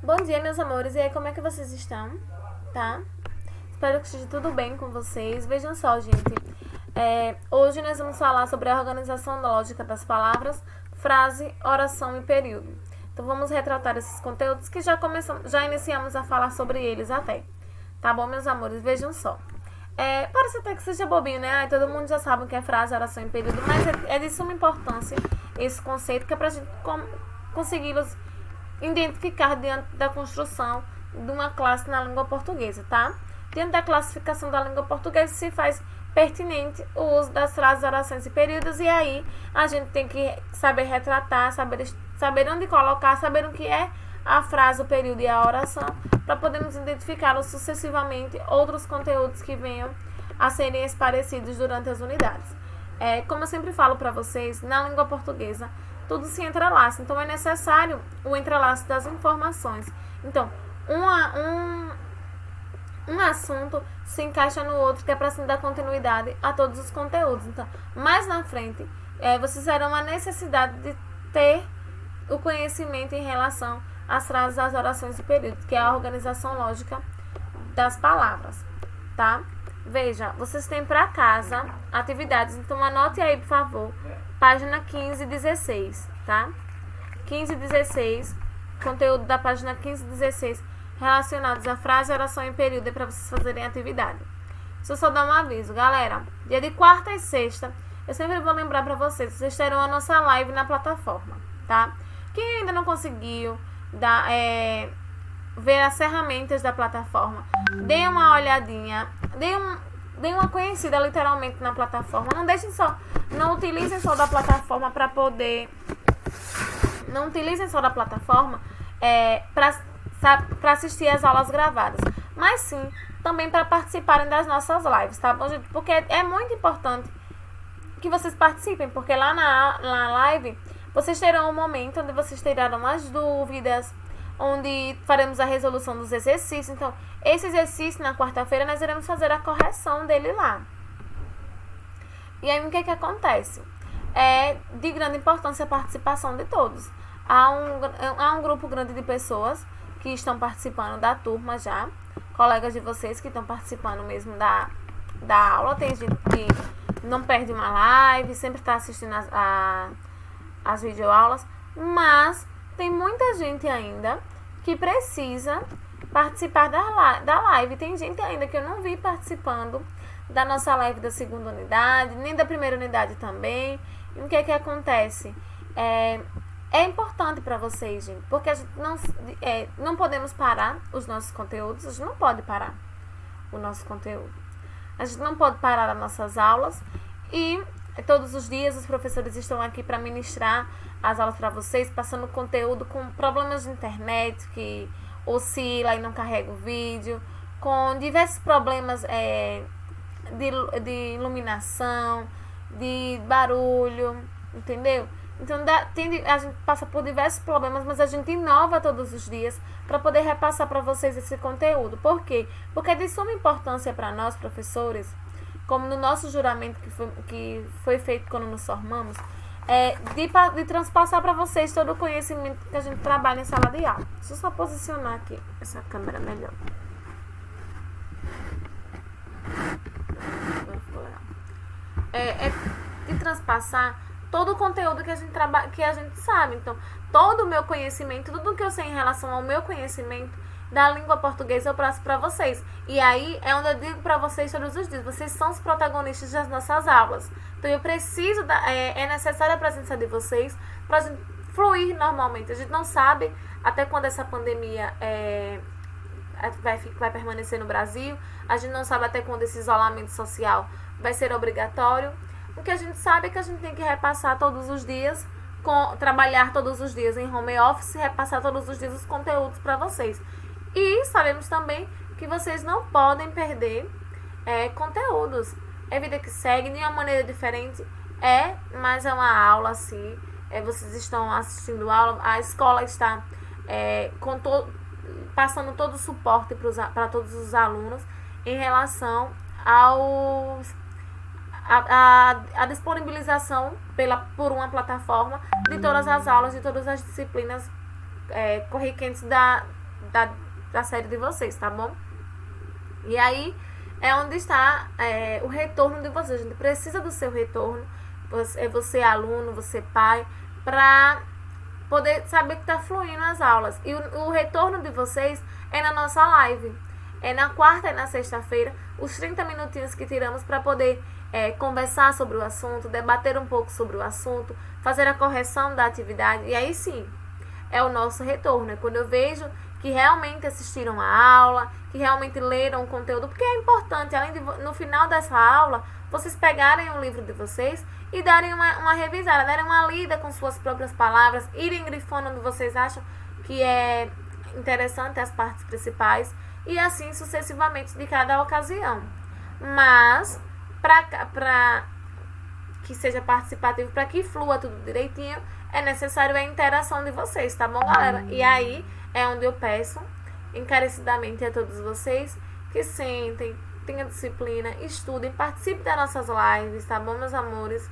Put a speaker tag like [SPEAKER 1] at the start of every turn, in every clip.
[SPEAKER 1] Bom dia, meus amores. E aí, como é que vocês estão? Tá? Espero que esteja tudo bem com vocês. Vejam só, gente. Hoje nós vamos falar sobre a organização lógica das palavras, frase, oração e período. Então, vamos retratar esses conteúdos que já iniciamos a falar sobre eles até. Tá bom, meus amores? Vejam só. Parece até que seja bobinho, né? Todo mundo já sabe o que é frase, oração e período, mas é de suma importância esse conceito, que é pra gente conseguir identificar diante da construção de uma classe na língua portuguesa, tá? Diante da classificação da língua portuguesa se faz pertinente o uso das frases, orações e períodos, e aí a gente tem que saber retratar, saber onde colocar, saber o que é a frase, o período e a oração, para podermos identificar sucessivamente outros conteúdos que venham a serem esclarecidos durante as unidades. Como eu sempre falo para vocês, na língua portuguesa tudo se entrelaça, então é necessário o entrelaço das informações. Então, um assunto se encaixa no outro, que é para dar continuidade a todos os conteúdos. Então, mais na frente, vocês terão a necessidade de ter o conhecimento em relação às frases, às orações e períodos, que é a organização lógica das palavras, tá? Veja, vocês têm para casa atividades, então anote aí, por favor, página 15 e 16, tá? 15 e 16, conteúdo da página 15 e 16, relacionados a frase, oração e período, é para vocês fazerem atividade. Deixa eu só dar um aviso, galera. Dia de quarta e sexta, eu sempre vou lembrar para vocês terão a nossa live na plataforma, tá? Quem ainda não conseguiu ver as ferramentas da plataforma, dê uma olhadinha, dê uma conhecida literalmente na plataforma. Não utilizem só da plataforma para poder, não utilizem só da plataforma para assistir as aulas gravadas, mas sim também para participarem das nossas lives, tá bom, gente? Porque é muito importante que vocês participem, porque lá na live vocês terão um momento onde vocês terão as dúvidas, onde faremos a resolução dos exercícios. Então, esse exercício na quarta-feira nós iremos fazer a correção dele lá. E aí, o que acontece? É de grande importância a participação de todos. Há um grupo grande de pessoas que estão participando da turma já, colegas de vocês que estão participando mesmo da aula. Tem gente que não perde uma live, sempre está assistindo as videoaulas, mas tem muita gente ainda que precisa participar da live. Tem gente ainda que eu não vi participando da nossa live da segunda unidade, nem da primeira unidade também. E o que acontece? É importante para vocês, gente, porque a gente não podemos parar os nossos conteúdos. A gente não pode parar o nosso conteúdo. A gente não pode parar as nossas aulas, e todos os dias os professores estão aqui para ministrar as aulas para vocês, passando conteúdo com problemas de internet, que oscila e não carrega o vídeo, com diversos problemas de iluminação, de barulho, entendeu? Então, a gente passa por diversos problemas, mas a gente inova todos os dias para poder repassar para vocês esse conteúdo. Por quê? Porque é de suma importância para nós, professores, como no nosso juramento que foi feito quando nos formamos, de transpassar para vocês todo o conhecimento que a gente trabalha em sala de aula. Deixa eu só posicionar aqui essa câmera melhor. De transpassar todo o conteúdo que a gente sabe. Então, todo o meu conhecimento, tudo que eu sei em relação ao meu conhecimento da língua portuguesa, eu passo para vocês. E aí é onde eu digo para vocês todos os dias: vocês são os protagonistas das nossas aulas. Então, eu preciso é necessária a presença de vocês para a gente fluir normalmente. A gente não sabe até quando essa pandemia vai permanecer no Brasil. A gente não sabe até quando esse isolamento social vai ser obrigatório. O que a gente sabe é que a gente tem que repassar todos os dias, trabalhar todos os dias em home office, repassar todos os dias os conteúdos para vocês. E sabemos também que vocês não podem perder conteúdos. É vida que segue, de uma maneira diferente, mas é uma aula assim. Vocês estão assistindo aula, a escola está passando todo o suporte para todos os alunos em relação a disponibilização por uma plataforma de todas as aulas, de todas as disciplinas corriquentes da série de vocês, tá bom? E aí é onde está o retorno de vocês. A gente precisa do seu retorno. Você aluno, você pai, para poder saber que está fluindo as aulas. E o retorno de vocês é na nossa live. É na quarta e na sexta-feira, os 30 minutinhos que tiramos para poder conversar sobre o assunto, debater um pouco sobre o assunto, fazer a correção da atividade. E aí sim, é o nosso retorno. É quando eu vejo que realmente assistiram a aula, que realmente leram o conteúdo, porque é importante, além de no final dessa aula, vocês pegarem o livro de vocês e darem uma revisada, darem uma lida com suas próprias palavras, irem grifando onde vocês acham que é interessante as partes principais e assim sucessivamente de cada ocasião. Mas, para que seja participativo, para que flua tudo direitinho, é necessário a interação de vocês, tá bom, galera? E aí é onde eu peço encarecidamente a todos vocês que sentem, tenham disciplina, estudem, participem das nossas lives, tá bom, meus amores?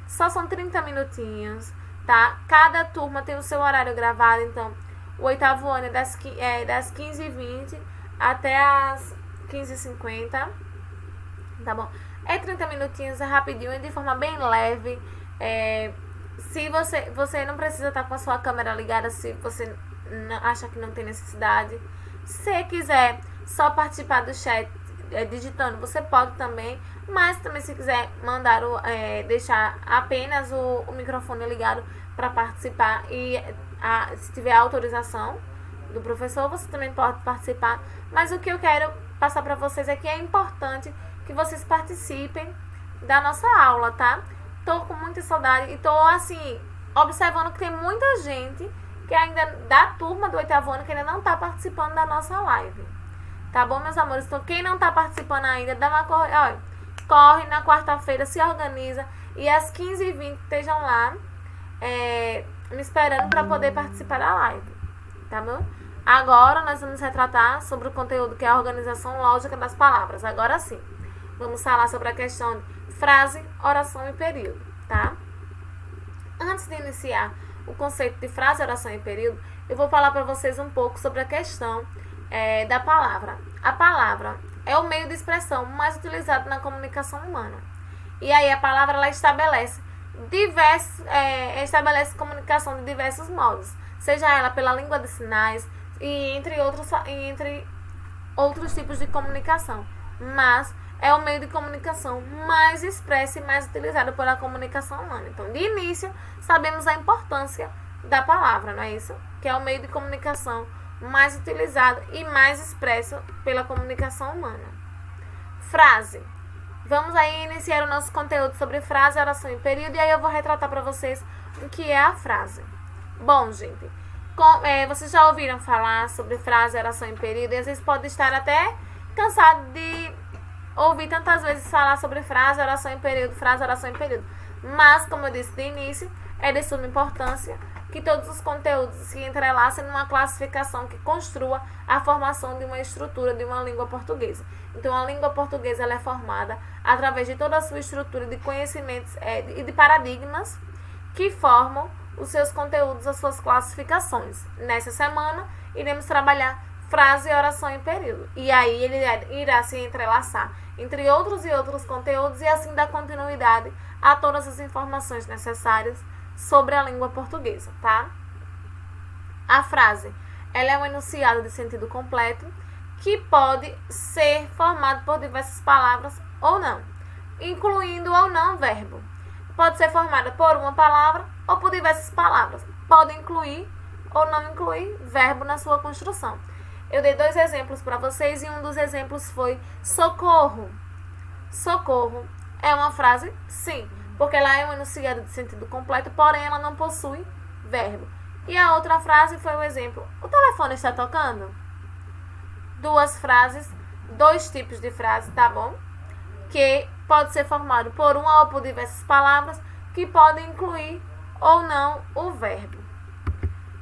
[SPEAKER 1] Só são 30 minutinhos, tá? Cada turma tem o seu horário gravado, então o oitavo ano é das 15h20 até as 15h50, tá bom? É 30 minutinhos, é rapidinho, é de forma bem leve. Se você não precisa estar com a sua câmera ligada se você acha que não tem necessidade. Se quiser só participar do chat digitando, você pode também. Mas também se quiser mandar deixar apenas o microfone ligado para participar e se tiver autorização do professor, você também pode participar. Mas o que eu quero passar para vocês é que é importante que vocês participem da nossa aula, tá? Tô com muita saudade e tô, assim, observando que tem muita gente que ainda, da turma do oitavo ano, que ainda não tá participando da nossa live. Tá bom, meus amores? Então, quem não tá participando ainda, dá uma corre na quarta-feira, se organiza e às 15h20 estejam lá me esperando para poder participar da live. Tá bom? Agora nós vamos retratar sobre o conteúdo que é a organização lógica das palavras. Agora sim, vamos falar sobre a questão de frase, oração e período, tá? Antes de iniciar o conceito de frase, oração e período, eu vou falar para vocês um pouco sobre a questão da palavra. A palavra é o meio de expressão mais utilizado na comunicação humana. E aí a palavra ela estabelece comunicação de diversos modos, seja ela pela língua de sinais e entre outros tipos de comunicação. Mas é o meio de comunicação mais expresso e mais utilizado pela comunicação humana. Então, de início, sabemos a importância da palavra, não é isso? Que é o meio de comunicação mais utilizado e mais expresso pela comunicação humana. Frase. Vamos aí iniciar o nosso conteúdo sobre frase, oração e período, e aí eu vou retratar para vocês o que é a frase. Bom, gente, vocês já ouviram falar sobre frase, oração e período, e às vezes pode estar até cansado de ouvir tantas vezes falar sobre frase, oração e período, frase, oração e período. Mas, como eu disse de início, é de suma importância que todos os conteúdos se entrelacem numa classificação que construa a formação de uma estrutura de uma língua portuguesa. Então, a língua portuguesa ela é formada através de toda a sua estrutura de conhecimentos e de paradigmas que formam os seus conteúdos, as suas classificações. Nessa semana, iremos trabalhar frase, oração e período. E aí ele irá se entrelaçar entre outros e outros conteúdos e assim dar continuidade a todas as informações necessárias sobre a língua portuguesa, tá? A frase, ela é um enunciado de sentido completo que pode ser formado por diversas palavras ou não, incluindo ou não verbo. Pode ser formada por uma palavra ou por diversas palavras. Pode incluir ou não incluir verbo na sua construção. Eu dei 2 exemplos para vocês e um dos exemplos foi socorro. Socorro é uma frase, sim, porque ela é um enunciado de sentido completo, porém ela não possui verbo. E a outra frase foi o exemplo: o telefone está tocando? 2 frases, 2 tipos de frase, tá bom? Que pode ser formado por uma ou por diversas palavras que podem incluir ou não o verbo.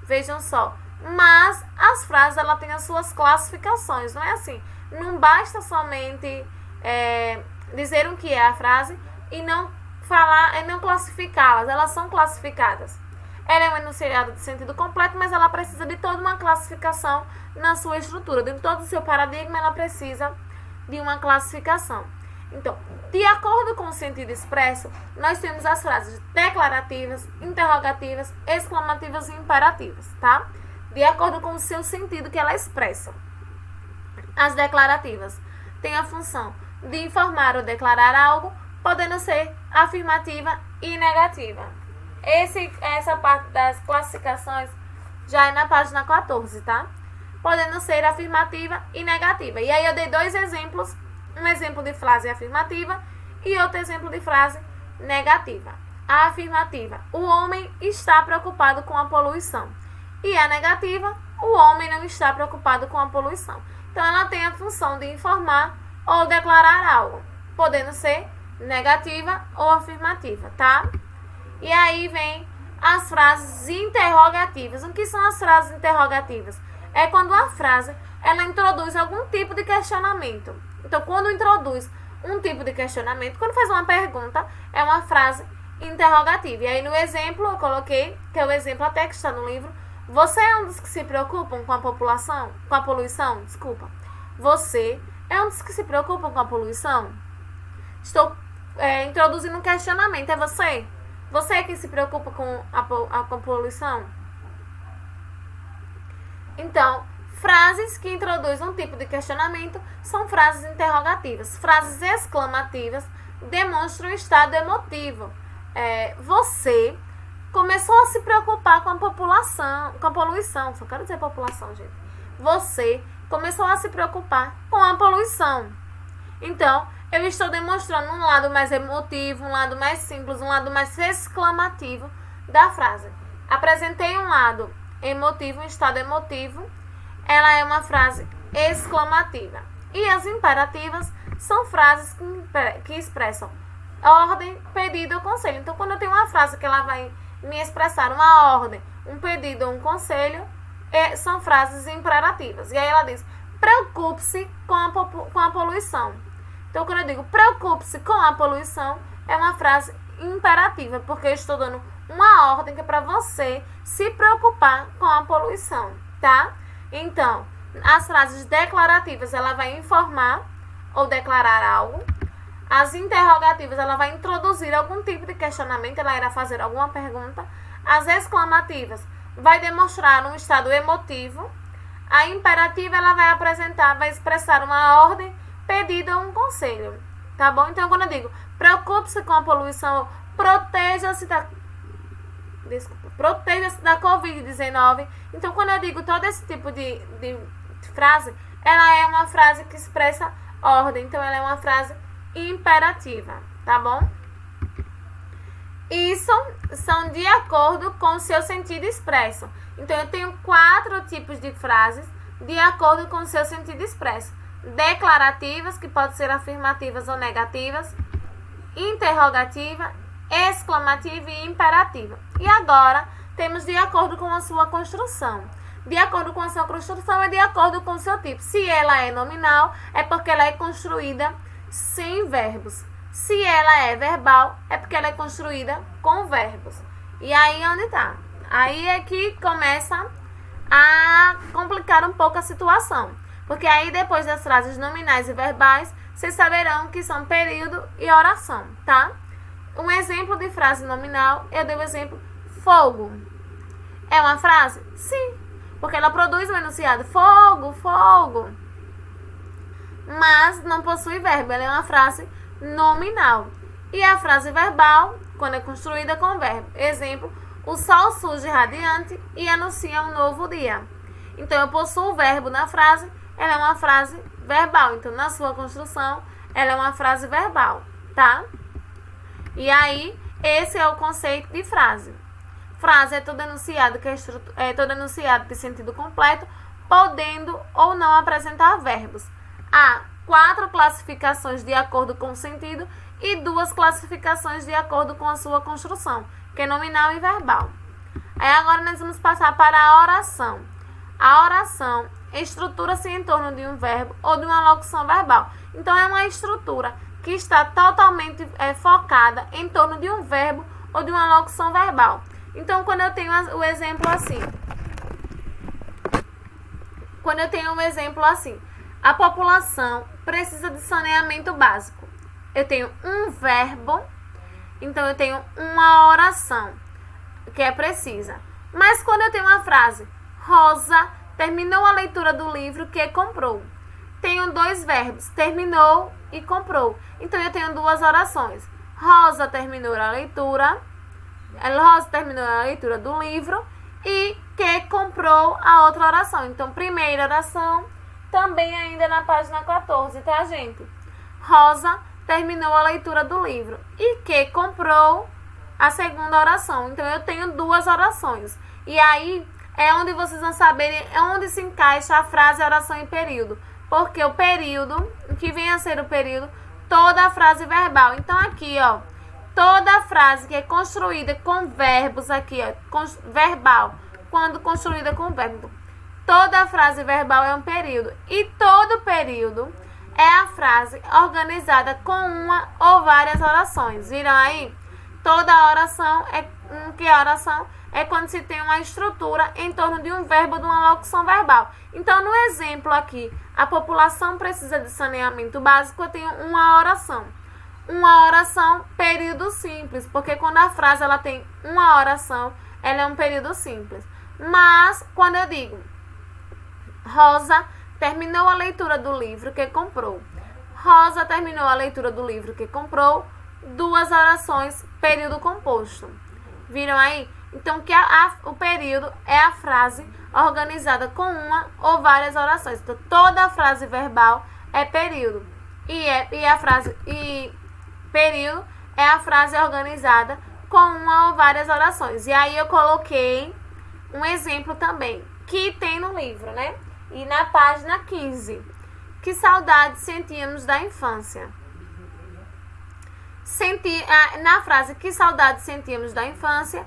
[SPEAKER 1] Vejam só. Mas as frases ela têm as suas classificações, não é assim? Não basta somente dizer o que é a frase e não falar e não classificá-las. Elas são classificadas. Ela é um enunciado de sentido completo, mas ela precisa de toda uma classificação na sua estrutura. De todo o seu paradigma, ela precisa de uma classificação. Então, de acordo com o sentido expresso, nós temos as frases declarativas, interrogativas, exclamativas e imperativas, tá? De acordo com o seu sentido que ela expressa. As declarativas têm a função de informar ou declarar algo, podendo ser afirmativa e negativa. Essa parte das classificações já é na página 14, tá? Podendo ser afirmativa e negativa. E aí eu dei dois exemplos, um exemplo de frase afirmativa e outro exemplo de frase negativa. A afirmativa: o homem está preocupado com a poluição. E a negativa: o homem não está preocupado com a poluição. Então ela tem a função de informar ou declarar algo, podendo ser negativa ou afirmativa, tá? E aí vem as frases interrogativas. O que são as frases interrogativas? É quando a frase ela introduz algum tipo de questionamento. Então, quando introduz um tipo de questionamento, quando faz uma pergunta, é uma frase interrogativa. E aí no exemplo eu coloquei, que é o exemplo até que está no livro: você é um dos que se preocupam com a população, com a poluição? Desculpa. Você é um dos que se preocupam com a poluição? Estou introduzindo um questionamento. É você? Você é que se preocupa com a poluição? Então, frases que introduzem um tipo de questionamento são frases interrogativas. Frases exclamativas demonstram um estado emotivo. Você começou a se preocupar com a população, com a poluição. Só quero dizer população, gente. Você começou a se preocupar com a poluição. Então, eu estou demonstrando um lado mais emotivo, um lado mais simples, um lado mais exclamativo da frase. Apresentei um lado emotivo, um estado emotivo. Ela é uma frase exclamativa. E as imperativas são frases que expressam ordem, pedido ou conselho. Então, quando eu tenho uma frase que ela vai me expressar uma ordem, um pedido ou um conselho, são frases imperativas. E aí ela diz: preocupe-se com a poluição. Então, quando eu digo preocupe-se com a poluição, é uma frase imperativa, porque eu estou dando uma ordem que é para você se preocupar com a poluição, tá? Então, as frases declarativas, ela vai informar ou declarar algo. As interrogativas, ela vai introduzir algum tipo de questionamento, ela irá fazer alguma pergunta. As exclamativas, vai demonstrar um estado emotivo. A imperativa, ela vai expressar uma ordem, pedido ou um conselho, tá bom? Então, quando eu digo preocupe-se com a poluição, proteja-se da Covid-19. Então, quando eu digo todo esse tipo de frase, ela é uma frase que expressa ordem. Então, ela é uma frase imperativa, tá bom? Isso são de acordo com o seu sentido expresso. Então, eu tenho 4 tipos de frases de acordo com o seu sentido expresso: declarativas, que podem ser afirmativas ou negativas, interrogativa, exclamativa e imperativa. E agora, temos de acordo com a sua construção. De acordo com a sua construção é de acordo com o seu tipo. Se ela é nominal, é porque ela é construída sem verbos. Se ela é verbal, é porque ela é construída com verbos. E aí onde está? Aí é que começa a complicar um pouco a situação. Porque aí depois das frases nominais e verbais, vocês saberão que são período e oração, tá? Um exemplo de frase nominal, eu dei o exemplo fogo. É uma frase? Sim, porque ela produz um enunciado: fogo, fogo. Mas não possui verbo, ela é uma frase nominal. E a frase verbal, quando é construída com verbo. Exemplo: o sol surge radiante e anuncia um novo dia. Então, eu possuo o verbo na frase, ela é uma frase verbal. Então, na sua construção, ela é uma frase verbal, tá? E aí, esse é o conceito de frase. Frase é todo enunciado de sentido completo, podendo ou não apresentar verbos. Há 4 classificações de acordo com o sentido e 2 classificações de acordo com a sua construção, que é nominal e verbal. Aí agora nós vamos passar para a oração. A oração estrutura-se em torno de um verbo ou de uma locução verbal. Então, é uma estrutura que está totalmente focada em torno de um verbo ou de uma locução verbal. Então, quando eu tenho o exemplo assim, a população precisa de saneamento básico. Eu tenho um verbo, então eu tenho uma oração que é precisa. Mas quando eu tenho uma frase, Rosa terminou a leitura do livro que comprou. Tenho dois verbos, terminou e comprou. Então eu tenho duas orações. Rosa terminou a leitura do livro e que comprou a outra oração. Então, primeira oração, também ainda na página 14, tá, gente? Rosa terminou a leitura do livro e que comprou a segunda oração. Então, eu tenho duas orações. E aí, é onde vocês vão saber onde se encaixa a frase, a oração e período. Porque o período, o que vem a ser o período, toda a frase verbal. Então, aqui, ó, toda a frase que é construída com verbos aqui, ó, verbal, quando construída com verbo. Toda a frase verbal é um período. E todo período é a frase organizada com uma ou várias orações. Viram aí? Toda oração é quando se tem uma estrutura em torno de um verbo, de uma locução verbal. Então, no exemplo aqui, a população precisa de saneamento básico, eu tenho uma oração. Uma oração, período simples, porque quando a frase ela tem uma oração, ela é um período simples. Mas, quando eu digo, Rosa terminou a leitura do livro que comprou. Rosa terminou a leitura do livro que comprou, duas orações, período composto. Viram aí? Então, o período é a frase organizada com uma ou várias orações. Então, toda a frase verbal é período. Período é a frase organizada com uma ou várias orações. E aí eu coloquei um exemplo também, que tem no livro, né? E na página 15. Que saudade sentíamos da infância. Na frase que saudade sentíamos da infância,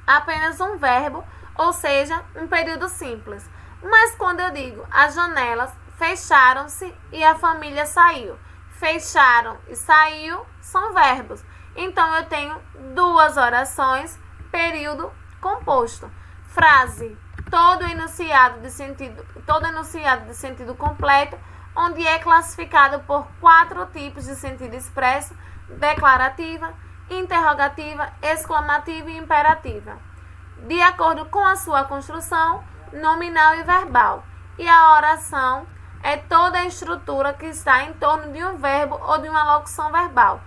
[SPEAKER 1] apenas um verbo, ou seja, um período simples. Mas quando eu digo as janelas fecharam-se e a família saiu, fecharam e saiu são verbos. Então eu tenho duas orações, período composto. Frase, todo enunciado de sentido completo, onde é classificado por 4 tipos de sentido expresso: declarativa, interrogativa, exclamativa e imperativa, de acordo com a sua construção nominal e verbal. E a oração é toda a estrutura que está em torno de um verbo ou de uma locução verbal.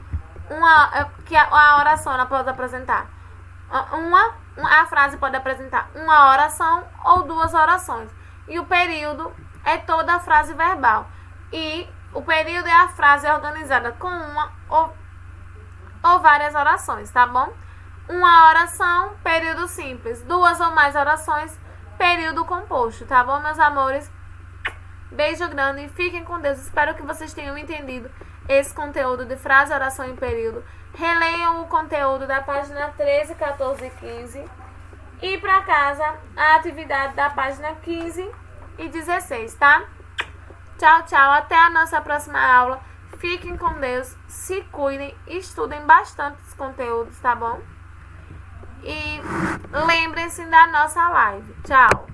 [SPEAKER 1] A oração ela pode apresentar a frase pode apresentar uma oração ou duas orações. E o período é toda a frase verbal. E o período é a frase organizada com uma ou várias orações, tá bom? Uma oração, período simples. Duas ou mais orações, período composto, tá bom, meus amores? Beijo grande e fiquem com Deus. Espero que vocês tenham entendido esse conteúdo de frase, oração e período. Releiam o conteúdo da página 13, 14 e 15. E para casa, a atividade da página 15 e 16, tá? Tchau, tchau. Até a nossa próxima aula. Fiquem com Deus. Se cuidem. Estudem bastante os conteúdos, tá bom? E lembrem-se da nossa live. Tchau.